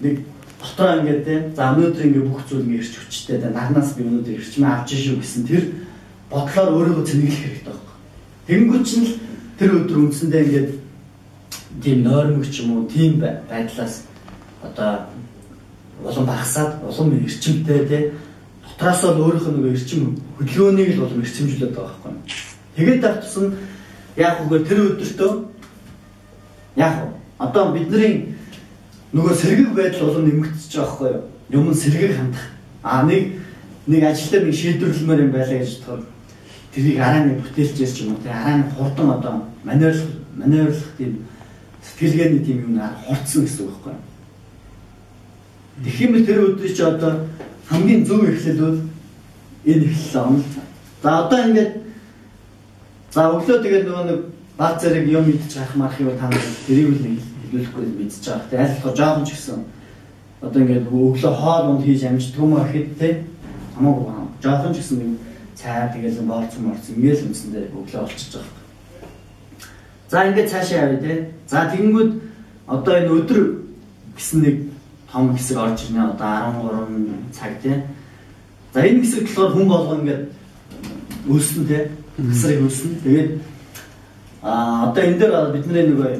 нэг дотроо ингээд те за өнөөдөр ингээд бүх зүйл ингээд ирч хүчтэй те нарнаас би өнөөдөр ирчмээ авч шүү гэсэн тэр бодлоор өөрийгөө цэнэглэх хэрэгтэй байхгүй. Тэнгүүч нь л тэр өдөр үндсэндээ ингээд тийм нойрмог ч юм уу тийм байдлаас одоо улам багасаад улам эрчимтэй те дотроос л өөрийнх нь нэг эрчим хөдөлгөөнийг л улам эрчимжүүлээд байгаа байхгүй. Тэгээд давтсан яг үгээр тэр өдөртөө яг одоо бидний нөгөө сэргийг байдал улам нэмэгдэж байгаа байхгүй юу? Юм сэргийг хандах. Нэг ажил дээр нэг шийдвэрлэмээр юм байлаа гэж бодоход тэрийг араа нэг бүтээлчээс ч юм уу те араа нэг хурдан одоо маневрлах тийм сэтгэлгээний тийм юм хурцсан гэсэн үг байхгүй юу? Тэгэх юм тэр өдрийг чи одоо хамгийн зөв эхлэл бол энэ эхлэл юм. За одоо ингээд за өглөө тэгээд нөгөө нэг баг зэрэг юм идчих ах марах юм та нар тэрийг л хэлүүлэхгүй мэдчихэж байгаа. Тэгээд айлтгаа жоохон ч гэсэн одоо ингээд өглөө хоол унд хийж амждаг юм ахэд те хамаагүй байна. Жоохон ч гэсэн нэг цай тэгээд боолцсон ингээл үндсэндээ өглөө олчихж байгаа. За ингээд цаашаа явъя те. За тэгэнгүүт одоо энэ өдөр гэсэн нэг том хэсэг орж ирнэ. Одоо 13 цаг те. За энэ хэсэг болохоор хүн болгоо ингээд үлсэн те. Хэсрэг үлсэн. Тэгээд одоо энэ дээр бидний нөгөө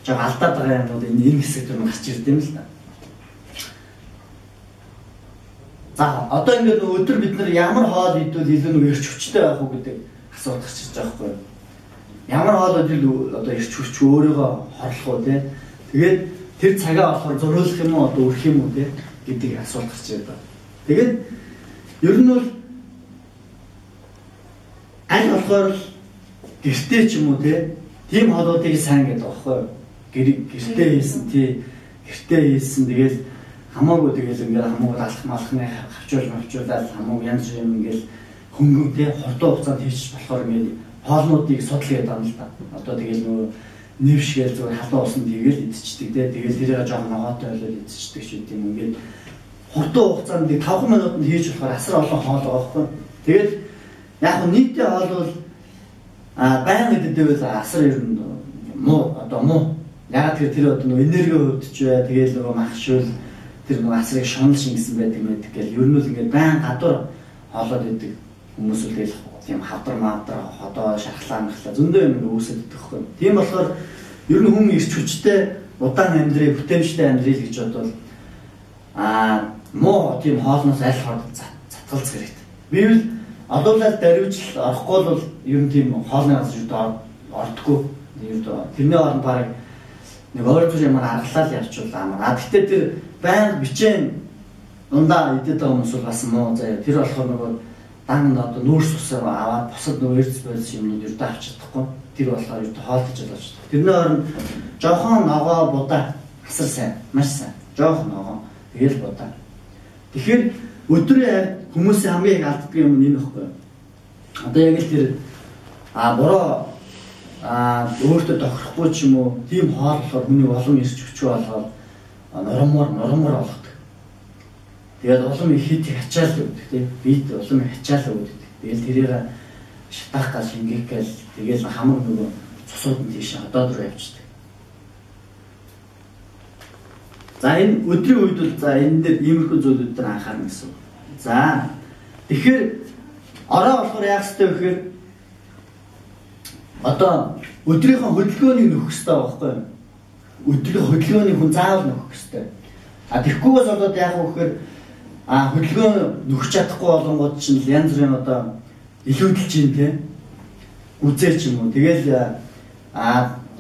жоо алдаад байгаа юмнууд энэ хэсэг дээр гарч ирд юм л та. За одоо ингээд өдөр бид нар ямар хоол идвэл илүү нэг эрч хүчтэй байх уу гэдэг асуулт гарч ирж байгаа байхгүй юу? Ямар хоол идвэл одоо эрч хүч өөрийгөө хорлох уу те. Тэгээд тэр цагаа болохоор зөрүүлэх юм уу одоо өрөх юм уу те гэдэг асуулт гарч ирж байгаа. Тэгээд ер нь бол аль болохоор гэртээ ч юм уу тийм хоолуудыг сайн гэдэг байхгүй юу? Гэртээ хийсэн тий гэртээ хийсэн тэгэл хамаагүй тэгэл ингээд хамаагүй алах малхны хавчуулаад хамаагүй янз бүр юм ингээд хөнгөн тий хурдан хугацаанд хийчих болохоор ингээд хоолнуудыг судлаад байна л да. Одоо тэгэл нөгөө нэвшгээл зүгээр халуун усанд тэгэл идчихдэг тий тэгэл тэрийг жоохон ногоотой байлаад идчихдэг ч юм ингээд хурдан хугацаанд 5 минутанд хийж болохоор асар олон хоол байгаа байхгүй юу? Тэгэл яг нийтээ хоол бол байнга идэвэл асар ер нь муу одоо муу. Яг тэр одоо нөгөө энерги хөвдөж бай тэгэл нөгөө махшуул тэр нөгөө асрыг шунал шингэсэн байдаг мэдэг гэл ер нь л ингээд байн гадуур хоолоод идэг хүмүүс л тэгэл тийм хавдар маавдар ходоо шархлаа махлаа зөндөө юм үүсэт идэх хөө. Тийм болохоор ер нь хүн ирч хүчтэй удаан амьдрий бүтээмжтэй амьдрий гэж бодвол муу тийм хоолноос аль хоолой цатгалц хэрэгтэй. Бивэл одуулаад даривжл орохгүй бол ер нь тийм хоолны газар ордгоо. Тэрний оронд баг нэг өөр зүйл ямар аргалал явуулаа амар. Гэхдээ тэр байнга бичээн дундаа идэт байгаа хүмүүс бол бас муу заяа. Тэр болохоор нөгөө дан одоо нүүрс усаар аваад бусад нөгөө эрдэс байц юмнууд ердөө авч чадахгүй. Тэр болохоор ердөө хоолтож авч чаддаг. Тэрний оронд жоохон ногоо будаа асар сайн, маш сайн. Жоохон ногоо тэгэл будаа. Тэгэхээр өдрийн хүмүүсийн хамгийн их алддаг юм нь энэ байхгүй юу? Одоо яг л тэр буруу өөртөө тохирохгүй ч юм уу тийм хоол болохоор хүний улам ирч хүч болгоод нормор болгодог. Тэгээд улам их хит ачаал өгдөг тийм бит улам их ачаал өгдөг. Тэгэл тэрийг шатаах гал шингээх гал тэгэл хамаг нөгөө цусууд нь тийш одоод руу явчихдаг. За энэ өдрийн үед бол за энэ дээр иймэрхүү зүйлүүд дээр анхаарна гэсэн. За тэгэхээр ороо болохоор яах ёстой вэ гэхээр одоо өдрийнхөө хөдөлгөөнийг нөхөх ёстой байхгүй юу? Өдрийн хөдөлгөөнийг хүн заавал нөхөх ёстой. Тэгэхгүйгээс болоод яах вэ гэхээр хөдөлгөөн нөхч чадахгүй болонгууд чинь янз бүрийн одоо илүүдэлж юм те үзээч юм уу. Тэгэл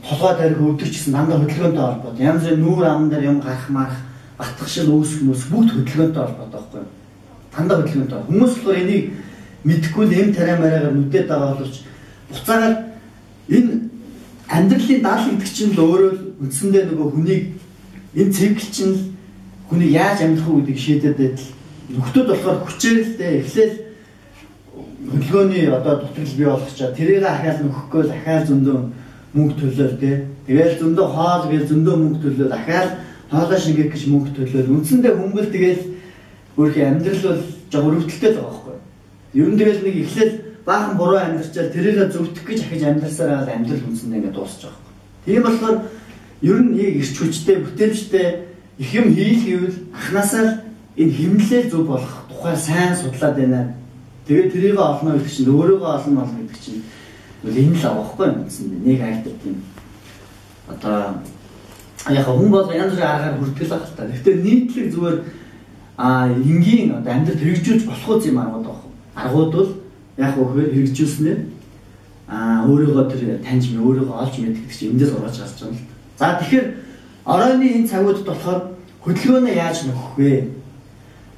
толгой тарих өвдөж гэсэн дандаа хөдөлгөөнтэй холбоотой. Янз бүрийн нүүр ам дээр юм гарах марах батгшил үүсэх хүмүүс бүгд хөдөлгөөнтэй холбоотой байхгүй юу? Дандаа хөдөлгөөнтэй. Хүмүүс болохоор энийг мэдхгүй л эм тарай мараагаар нүдэд байгаа боловч буцаагаар энэ амьдралын даал гэдэг чинь л өөрөө үндсэндээ нөгөө хүнийг энэ цикл чинь хүнийг яаж амьдрах уу гэдгийг шийдэд байтал нөхдүүд болохоор хүчээр л дээ эхлээл хөдөлгөөний одоо дутагл бий болгочоо тэрийг ахаал нөхөхгүй л ахаал зөндөө мөнгө төлөөл дээ. Тэгэл зөндөө хоол гээл зөндөө мөнгө төлөөл ахаал хоолоо шингээх гэж мөнгө төлөөл үндсэндээ хүмбэл тэгэл өөрхийн амьдрал бол жоо өрөвдөлтэй л байгаа байхгүй. Ер нь тэгэл нэг эхлээл баахан буруу амьдарчаад тэрийг зөвтгөх гэж ахиж амьдарсаар байгаа амьдрал үндсэндээ ингээд дуусах байгаа байхгүй. Тийм болохоор ер нь нэг ирч хүчтэй бүтээмжтэй их юм хийх гэвэл анханасаа энэ хэмнэлээ зөв болох тухай сайн судлаад байна. Тэгээд тэрийг олно гэдэг чинь өөрийгөө олно гэдэг чинь энэ л авахгүй юм гэсэн нэг айдаг тийм. Одоо яг хүн бол янз бүрийн аргаар хүртэл байгаа л та. Гэхдээ нийтлэг зүгээр энгийн одоо амьдрал хэрэгжүүлж болох юм аргууд байгаа. Аргууд бол яг хөөр хэрэгжүүлснээр өөрийгөө тэр таньж өөрийгөө олж мэддэг чинь эндээс орж гарч байгаа юм л. За тэгэхээр оройны энэ цагуудад болохоор хөдөлгөөнөө яаж нөхөх вэ?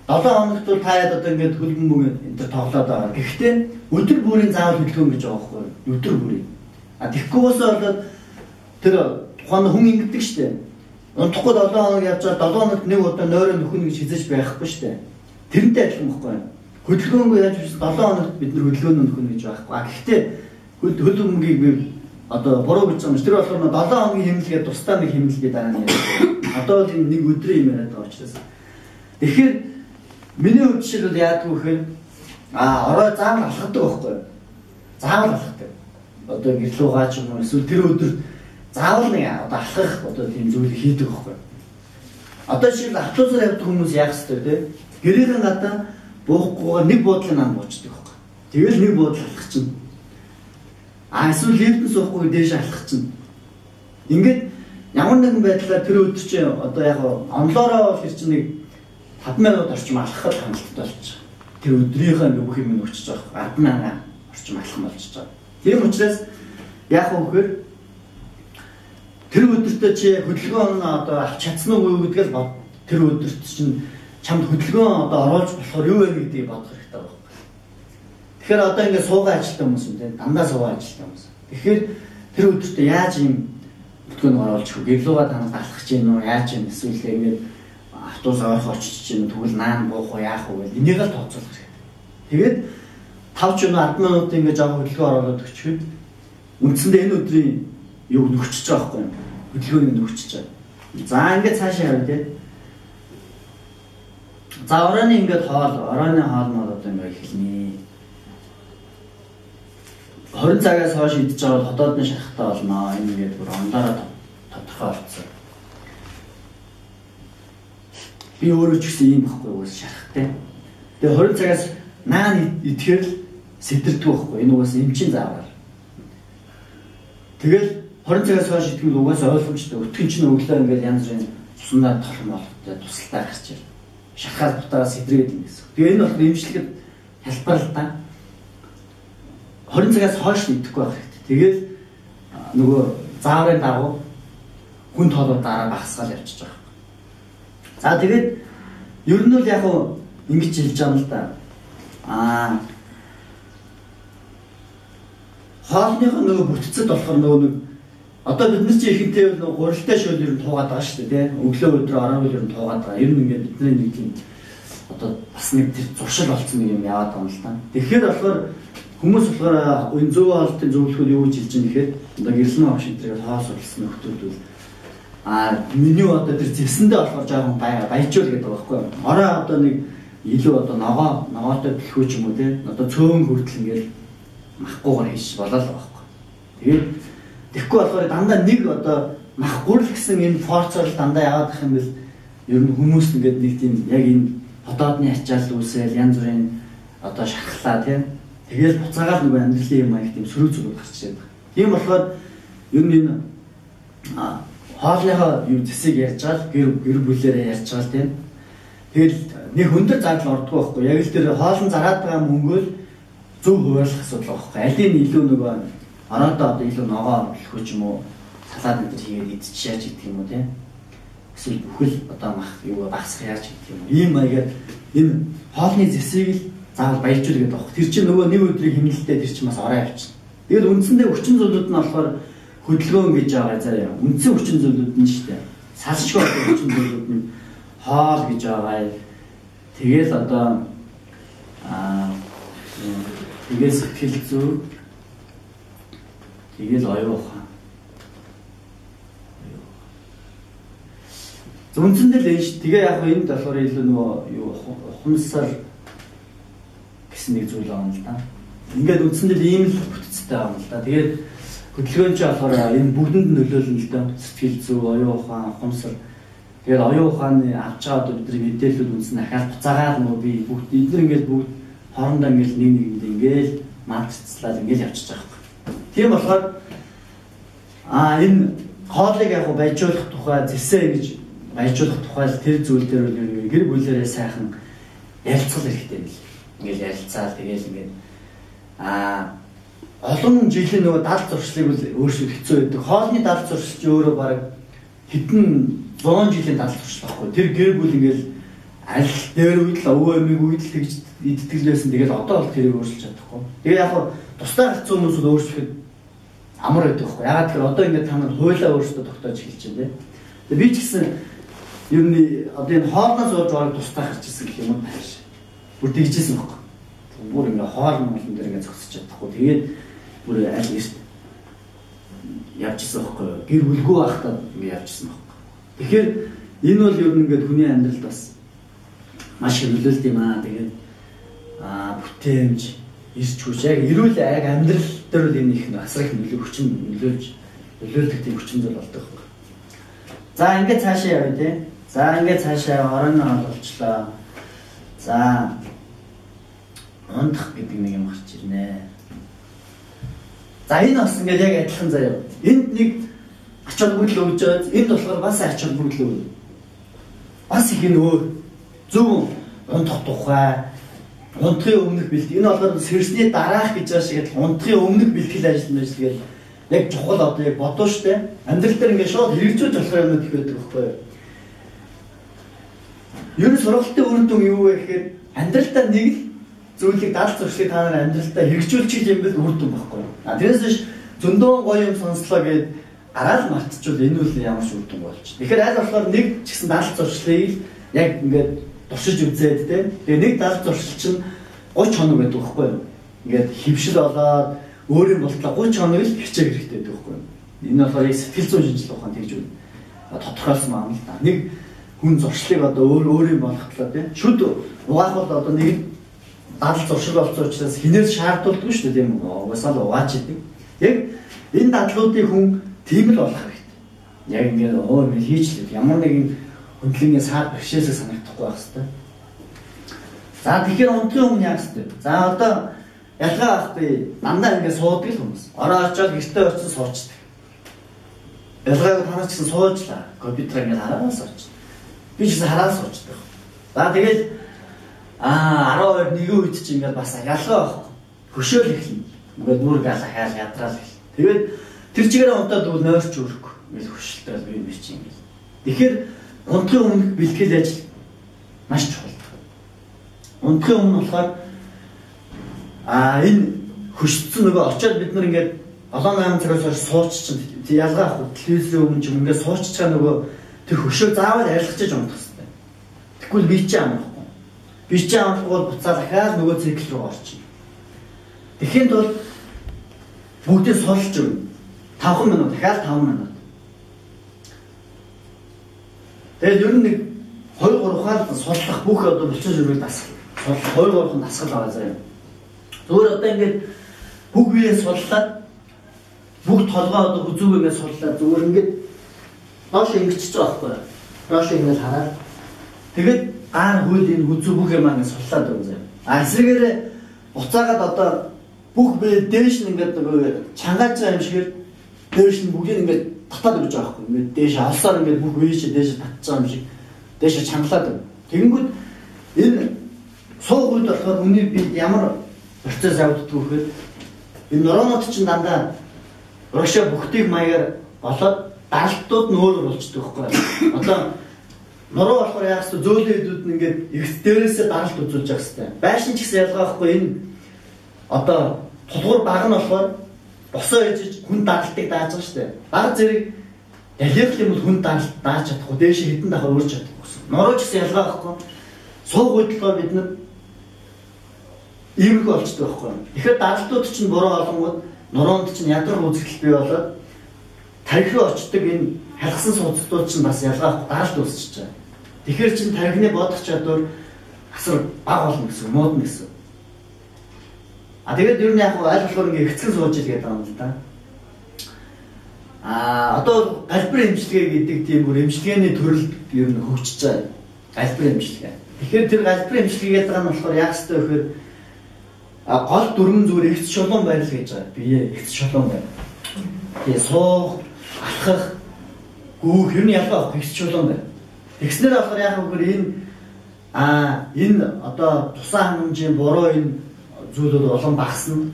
7 хоногт бол таад одоо ингээд хөлбөмбөг энэ төр тоглоод байгаа. Гэхдээ өдөр бүрийн заавал хөдөлгөөн гэж байгаа байхгүй юу? Өдөр бүрийн. Тэгэхгүй болоод тэр тухайн хүн ингэдэг штэ. Унтахгүй 7 хоног явж байгаа 7 хоногт нэг удаа нойроо нөхөн гэж хизэж байхгүй штэ. Тэрнтэй адилхан байхгүй юу? Хөдөлгөөнгөө яаж биш 7 хоногт бид нар хөдөлгөөн нөхөн гэж байхгүй. Гэхдээ хөлбөмбөгийг би одоо буруу гэж байгаа юм. Тэр болохоор 7 хоногийн хэмнэлгээ тусдаа нэг хэмнэлгээ дараа нь яриад. Одоо бол энэ нэг өдрийн юм яриад байгаа учраас. Тэгэхээр миний хувьд жишээл бол яадаг вэ гэхээр орой заавал алхадаг байхгүй юу? Заавал алхадаг. Одоо гэрлүүгаа ч юм уу эсвэл тэр өдөр заавал нэг одоо алхах одоо тийм зүйл хийдэг байхгүй юу? Одоо жишээл автобусаар явдаг хүмүүс яах ёстой те? Гэрээхэн гадаа буухгүйгээр нэг буудлын ам буучдаг байхгүй юу? Тэгэл нэг буудал алхах чинь. Эсвэл лифтэн суухгүй дээш алхах чинь. Ингээд ямар нэгэн байдлаар тэр өдөр чи одоо яг онлоороо хэр чинь нэг 5 минут орчим алхахад хангалттай болчих. Тэр өдрийнхөө нэг бүх юм өчөж байгаа. 10,000 орчим алхам болчихж байгаа. Тийм учраас яг үгээр тэр өдөртөө чи хөдөлгөөн одоо авч чадсан уу гэдгээл бод. Тэр өдөрт чинь чамд хөдөлгөөн одоо оруулж болохоор юу вэ гэдгийг бодох хэрэгтэй байна. Тэгэхээр одоо ингээд суугаа ажилтсан хүмүүс юм тийм дандаа суугаа ажилтсан хүмүүс. Тэгэхээр тэр өдөртөө яаж юм хөдөлгөөн оруулж хөө гэрлүүгээ танаас алхах гэж юм уу яаж юм эсвэл ингээд автобус ойрхон очиж чинь тэгвэл наан буух уу яах вэ энийг л тооцоолох хэрэгтэй. Тэгээд 5 ч 10 минут ингээд жаа хөдөлгөөн оруулаад өчгөд үндсэндээ энэ өдрийн юу нөхчөж байгаа байхгүй юу? Хөдөлгөөнийг нөхчөж байгаа. За ингээд цаашаа явъя тийм. За оройны ингээд оройны хоолнууд одоо ингээд эхэлнэ. 20 цагаас хойш идэж байгаа бол хотоодны шахахтай болно. Энэ ингээд бүр ондороо тодорхой болсон. Би өөрөө ч гэсэн юм байхгүй уус шарахтай. Тэгээ 20 цагаас наан идэхээр л сэтэрдэг байхгүй. Энэ уус эмчийн заавар. Тэгэл 20 цагаас хойш идэх нь угаасаа ойлгомжтой. Өтгөн чинь өглөө ингээд янз бүрийн цуснаа толхон болтой тусалтай гарч ир. Шахаад бутараас сэтрээд юм гэсэн. Тэгээ энэ болохоор эмчилгэд хэлбэр л да. 20 цагаас хойш идэхгүй байх хэрэгтэй. Тэгээд нөгөө зааврын дагуу хүн тоолоо дараа багасгаал явчихж байгаа. За тэгээд ер нь бол яг ингэж хэлж байгаа юм л да. Хоолныхоо нөгөө бүтцэд болохоор нөгөө одоо бид нар чи ихэнтэй нөгөө гурилтай шөл ер нь туугаад байгаа шүү дээ тийм. Өглөө өдрөө оройн ер нь туугаад байгаа. Ер нь ингээд бидний нэг тийм одоо бас нэг тэр зуршил болсон нэг юм яваад байгаа юм л да. Тэгэхээр болохоор хүмүүс болохоор энэ зөв хоолтын зөвлөхөд юу гэж хэлж байгаа нэхэд одоо гэрлэн авах шийдвэрээр хоол сурсан нөхдүүд бол миний одоо тэр зэвсэндээ болохоор жоохон баяжуул гэдэг байгаа байхгүй юу. Орой одоо нэг илүү одоо ногоотой бэлхүү ч юм уу тийм. Одоо цөөн хүртэл ингээд махгүйгээр хийж болоо л байгаа байхгүй. Тэгээд тэгэхгүй болохоор дандаа нэг одоо махгүйр л гэсэн энэ форцоор дандаа яваад ах юм бэл ер нь хүмүүс ингээд нэг тийм яг энэ хотоодны ачаал үүсэл янз бүрийн одоо шархлаа тийм. Тэгэл буцаагаад нөгөө амьдралын юм аяг тийм сөрөг зүгүүд гарч ирээд байна. Тийм болохоор ер нь энэ хоолныхоо юу зэсийг ярьж байгаа гэр бүлээрээ ярьж байгаа тийм. Тэгэл нэг өндөр зардал ордог байхгүй. Яг л тэр хоолн зараад байгаа мөнгөө зөв хуваарлах асуудал байхгүй. Алийг нь илүү нөгөө ороодоо одоо илүү ногоо хэлэх ч юм уу салаад энэ хийгээд идчихяаж гэдэг юм уу тийм. Эсвэл бүхэл одоо мах юу багсах яаж гэдэг юм уу. Ийм маягаар энэ хоолны зэсийг л заавал баяжуул гэдэг баг. Тэр чинь нөгөө нэг өдрийн хэмнэлтэд тэр чинь бас орой авчихна. Тэгэл үндсэндээ хүчин зүйлүүд нь болохоор хөдөлгөөн гэж байгаа заяа. Үндсэн хүчин зүйлүүд нь шүү дээ. Салшгүй хүчин зүйлүүд нь хоол гэж байгаа. Тэгэл одоо тэгэл сэтгэл зүй тэгэл оюухан. Үндсэндээ л энэ шүү. Тэгээ яг энэ болохоор илүү нөгөө юу ухамсар нэг зүйл байгаа юм л да. Ингээд үндсэндээ ийм л бүтцтэй байгаа юм л да. Тэгээд хөдөлгөөн чи болохоор энэ бүгдэнд нөлөөлнө л да. Сэтгэл зүй, оюун ухаан, ухамсар. Тэгээд оюун ухааны авч байгаа бидний мэдээлэлүүд үнсэн дахиад буцаагаад нөгөө би бүгд эдгээр ингээд бүгд хоорондоо ингээд нэг нэгэндээ ингээд мандцлаад ингээд явчихж байгаа юм. Тийм болохоор энэ хоолыг яг баяжуулах тухай зэсээ гэж баяжуулах тухай тэр зүйл дээр үл гэр бүлээрээ сайхан ярилцах хэрэгтэй юм л. Ингээд ярилцаа тэгээд ингээд олон жилийн нөгөө дал зуршлыг өөрчлөх хэцүү байдаг. Хоолны дал зуршил чи өөрөө баг хэдэн 100 жилийн дал зуршил байхгүй. Тэр гэр бүл ингээд аль дээр үед л өвөө эмиг үед л тэгж идтгэлсэн. Тэгээд одоо бол тэрийг өөрчилж чадахгүй. Тэгээд яг тусдаа хэцүү хүмүүсд өөрчлөхөд амар байдаг байхгүй. Ягаад гэвэл одоо ингээд та нар хуйлаа өөрсдөө тогтоож эхэлж байна тийм. Тэгээд би ч гэсэн ер нь одоо энэ хоолноос ууж бараг тусдаа гарч ирсэн гэх юм байна. Бүр тэгжсэн байхгүй. Бүр ингээд хоол мөн дээр ингээд зогсож чадахгүй. Тэгээд бүр аль нэрт явжсэн байхгүй. Гэр бүлгүй байхдаа ингээд явжсэн байхгүй. Тэгэхээр энэ бол ер нь ингээд хүний амьдралд бас маш их нөлөөлт юм аа. Тэгээд бүтээмж, ирч хүч яг эрүүл яг амьдрал дээр л энэ их асар их нөлөөлдөг тийм хүчин зүйл болдог байхгүй. За ингээд цаашаа явъя тий. За ингээд цаашаа орон олголчлаа. За ундах гэдэг нэг юм гарч ирнэ. За энэ бас ингээд яг адилхан заяа. Энд нэг ач холбогдол өгж байгаа. Энд болохоор бас ач холбогдол өгнө. Бас их нөө зөв ундах тухай, унтахын өмнөх бэлтгэл. Энэ болохоор сэрсний дараах гэж байгаа шиг л унтахын өмнөх бэлтгэл ажил гэж яг чухал одоо яг бодоо штэ. Амьдрал дээр ингээд шууд хэрэгжүүлж болох юм их байдаг байхгүй юу? Ер нь сургалтын үр дүн юу вэ гэхээр амьдралдаа нэг л зүйлийг дал зуршлыг та нар амьдралдаа хэрэгжүүлчих юм бол үр дүн байхгүй юу? Тэрээс биш зөндөө гоё юм сонслоо гэд гараал мартчихвал энэ үл ямар ч үр дүн болж. Тэгэхээр аль болохоор нэг ч гэсэн дал зуршлыг яг ингээд туршиж үзээд те. Тэгээ нэг дал зуршил чинь 30 хоног байдаг байхгүй юу? Ингээд хөвшил болоод өөрийн болтлоо 30 хоног л хичээх хэрэгтэй байдаг байхгүй юу? Энэ болохоор сэтгэл зүйн шинжилгээ ухаан тэгж үү. Тодорхойлсон юм л да. Нэг хүн зуршлыг одоо өөрийн болгохлоо тийм шүд угаах бол одоо нэг дал зуршил болсон учраас хинээс шаардлагагүй шүү дээ тийм угаасаа л угаач идэг. Яг энэ дадлуудыг хүн тийм л болох хэрэгтэй. Яг ингээд мэл хийчлээ ямар нэгэн хөндлөнгийн саад бэрхшээсээ санагдахгүй байх хэрэгтэй. За тэгэхээр унтахын өмнө яах хэрэгтэй. За одоо ялгаа авахгүй дандаа ингээд суудаг л хүмүүс. Ороо очоод гэртээ очиж суучдаг. Ялгааг танаа ч гэсэн суужлаа. Компьютер ингээд хараад суучдаг. Би ч гэсэн хараад суучдаг. За тэгэл 12 1 үед чи ингээд бас ялгаа авах. Хөшөөл эхэлнэ. Ингээд нүрг алаа хайл ядраал эхэл. Тэгээд тэр чигээр унтаад бол нойрч өрөхгүй. Ингээд хөшөлтөөл би юм чи ингээд. Тэгэхээр унтахын өмнөх бэлтгэл ажил маш чухал. Унтахын өмнө болохоор энэ хөшөлтсөн нөгөө очоод бид нар ингээд 7-8 цагаас хойш сууччихсан ялгаа авах телевизийн өмнө ч ингээд суучж байгаа нөгөө тэр хөшөө заавал арилгачиж унтах хэрэгтэй. Тэгвэл би чи амрахгүй. Би чи амрахгүй бол буцаад дахиад нөгөө цикл руу орчих. Тэгэхэд бол бүгдээ сулж өгнө. 5 минут дахиад 5 минут. Тэгээд ер нь нэг 2-3 хаалт судлах бүх одоо булчин шүргийг дасгал. Судлах 2-3 дасгал байгаа заяа. Зүгээр одоо ингээд бүх биеэ судлаад бүх толгой одоо хүзүүг ингээд судлаад зүгээр ингээд доош ингэчих байгаа байхгүй юу? Доош ингээд хараад тэгээд гар хөл энэ хүзүү бүх юм ингээд судлаад байгаа заяа. Эсрэгээр буцаагаад одоо бүх бие дээш нь ингээд чангааж байгаа юм шиг дээш нь бүгдийг ингээд татаад өгч байгаа байхгүй юу? Ингээд дээш алсаар ингээд бүх бие чи дээш татж байгаа юм шиг дээш чангалаад байна. Тэгэнгүүт энэ суух үед болохоор хүний бие ямар процесс явагддаг вэ гэхээр энэ нейронууд чинь дандаа урагшаа бүхтийг маягаар болоод даралтууд нь өөр болчдөг байхгүй. Одоо нуруу болохоор яах вэ? Зөөлөн хэдүүд нь ингээд эрс дээрээсээ даралт үзүүлж явах хэрэгтэй. Байшин ч гэсэн ялгаахгүй энэ одоо тулгуур баг нь болохоор босоо ээжиж хүн даралтыг дааж байгаа шүү дээ. Баг зэрэг ялих юм бол хүн даралт дааж чадахгүй, дээш хэдэн дахин өөрч чадахгүй гэсэн. Нуруу ч гэсэн ялгаахгүй. Суух хөдөлгөөр бид нар иймэрхүү болчдөг байхгүй. Тэгэхээр даралтууд чинь буруу олонгууд нуруунд чинь ядрах үзэгдэл бий болоод тархи руу очдог энэ халахсан судалтууд чинь бас ялгаахгүй даралт үүсчихэж байгаа. Тэгэхээр чинь тархины бодох чадвар асар бага болно гэсэн, муудна гэсэн. Тэгээд ер нь яг аль болохоор ингээ ихцэн сууж ил гэдэг юм л да. Одоо галбир эмчилгээ гэдэг тийм бүр эмчилгээний төрөл ер нь хөгжиж байгаа. Галбир эмчилгээ. Тэгэхээр тэр галбир эмчилгээ гэдэг нь болохоор яг хэвээр вэхээр гол дүрмэн зүгээр ихц шулуун байл гэж байгаа. Бие ихц шулуун байл. Тэгээ суух, алхах, гүүх ер нь ялгаа ихц шулуун байл. Тэгснээр болохоор яг вэхээр энэ одоо тусаа хангамжийн буруу энэ зүйлүүд олон багасна.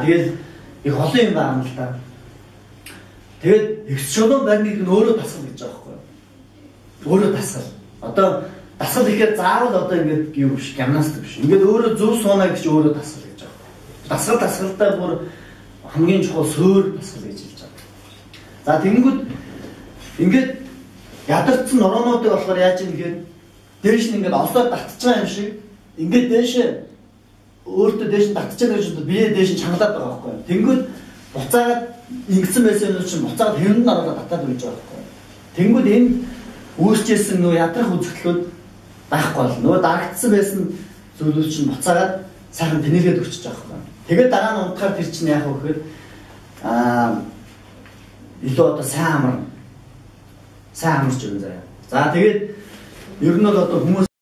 Тэгэл их олон юм байна л да. Тэгээд ихс шулуун байрныг нь өөрөө дасгал гэж байгаа байхгүй юу? Өөрөө дасгал. Одоо дасгал ихээр заавал одоо ингээд юу биш, гимнастик биш. Ингээд өөрөө зөв суунаа гэж өөрөө дасгал гэж байгаа. Дасгалтай бүр хамгийн чухал суур дасгал гэж хэлж байгаа. За тэгэнгүүт ингээд ядарсан нуроонуудыг болохоор яаж юм гэхээр дээш нь ингээд олдоод татчих байгаа юм шиг ингээд дээшээ өөртөө дээш нь татчих байгаа гэж бие дээш нь чангалаад байгаа байхгүй юу? Тэнгүүд буцаагаад ингэсэн байсан юм чинь буцаад хэрэнд нь оруулаад татаад байж байгаа байхгүй. Тэнгүүд энэ үүсчээсэн нөө ядрах үзэгдлүүд байхгүй бол нөө дарагдсан байсан зүйлүүд чинь буцаагаад сайхан тэнэглээд өчөж байгаа байхгүй. Тэгээд дараа нь унтахаар тэр чинь яах вэ гэхээр илүү одоо сайн амарч ирэн заяа. За тэгээд ер нь бол одоо хүмүүс